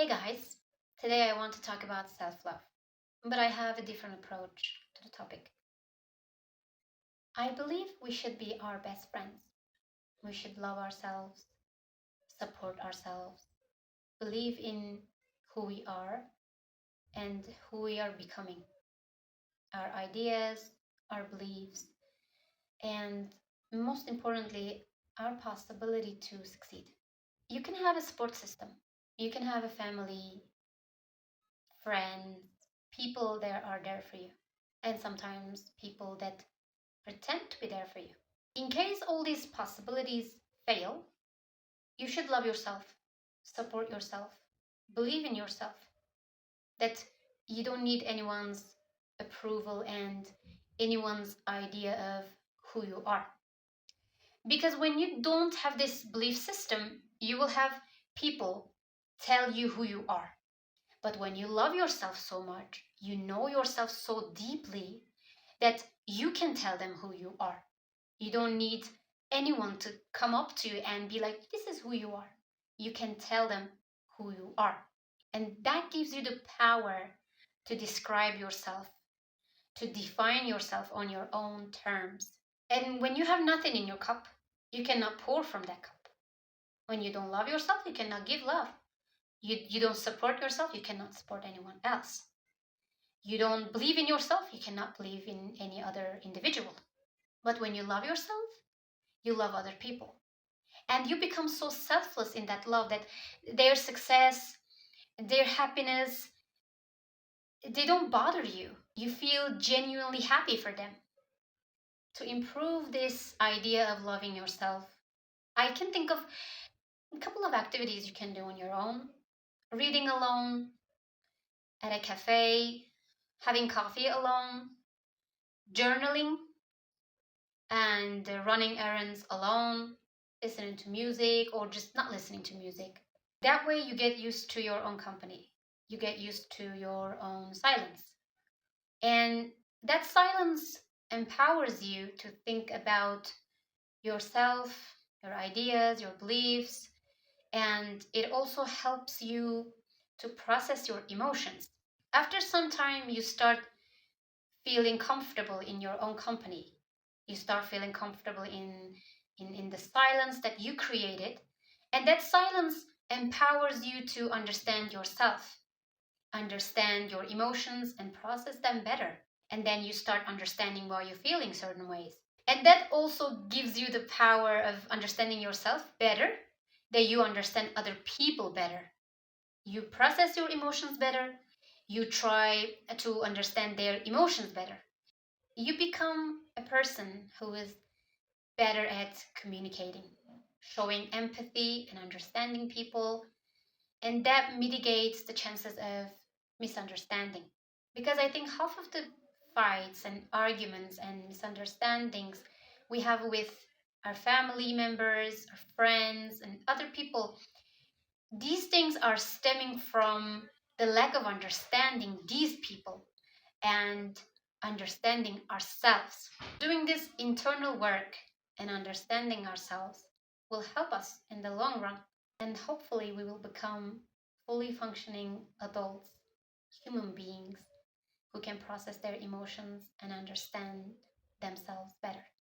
Hey guys, today I want to talk about self love, but I have a different approach to the topic. I believe we should be our best friends. We should love ourselves, support ourselves, believe in who we are and who we are becoming, our ideas, our beliefs, and most importantly, our possibility to succeed. You can have a support system, you can have a family, friends, people that are there for you, and sometimes people that pretend to be there for you. In case all these possibilities fail, you should love yourself, support yourself, believe in yourself, that you don't need anyone's approval and anyone's idea of who you are. Because when you don't have this belief system, you will have people tell you who you are. But when you love yourself so much, you know yourself so deeply that you can tell them who you are. You don't need anyone to come up to you and be like, this is who you are. You can tell them who you are. And that gives you the power to describe yourself, to define yourself on your own terms. And when you have nothing in your cup, you cannot pour from that cup. When you don't love yourself, you cannot give love. You don't support yourself, you cannot support anyone else. You don't believe in yourself, you cannot believe in any other individual. But when you love yourself, you love other people. And you become so selfless in that love that their success, their happiness, they don't bother you. You feel genuinely happy for them. To improve this idea of loving yourself, I can think of a couple of activities you can do on your own. Reading alone, at a cafe, having coffee alone, journaling, and running errands alone, listening to music, or just not listening to music. That way, you get used to your own company. You get used to your own silence. And that silence empowers you to think about yourself, your ideas, your beliefs, and it also helps you to process your emotions. After some time, you start feeling comfortable in your own company. You start feeling comfortable in the silence that you created. And that silence empowers you to understand yourself, understand your emotions, and process them better. And then you start understanding why you're feeling certain ways. And that also gives you the power of understanding yourself better, that you understand other people better. You process your emotions better, you try to understand their emotions better. You become a person who is better at communicating, showing empathy and understanding people, and that mitigates the chances of misunderstanding. Because I think half of the fights and arguments and misunderstandings we have with our family members, our friends, and other people, these things are stemming from the lack of understanding these people and understanding ourselves. Doing this internal work and understanding ourselves will help us in the long run, and hopefully, we will become fully functioning adults, human beings who can process their emotions and understand themselves better.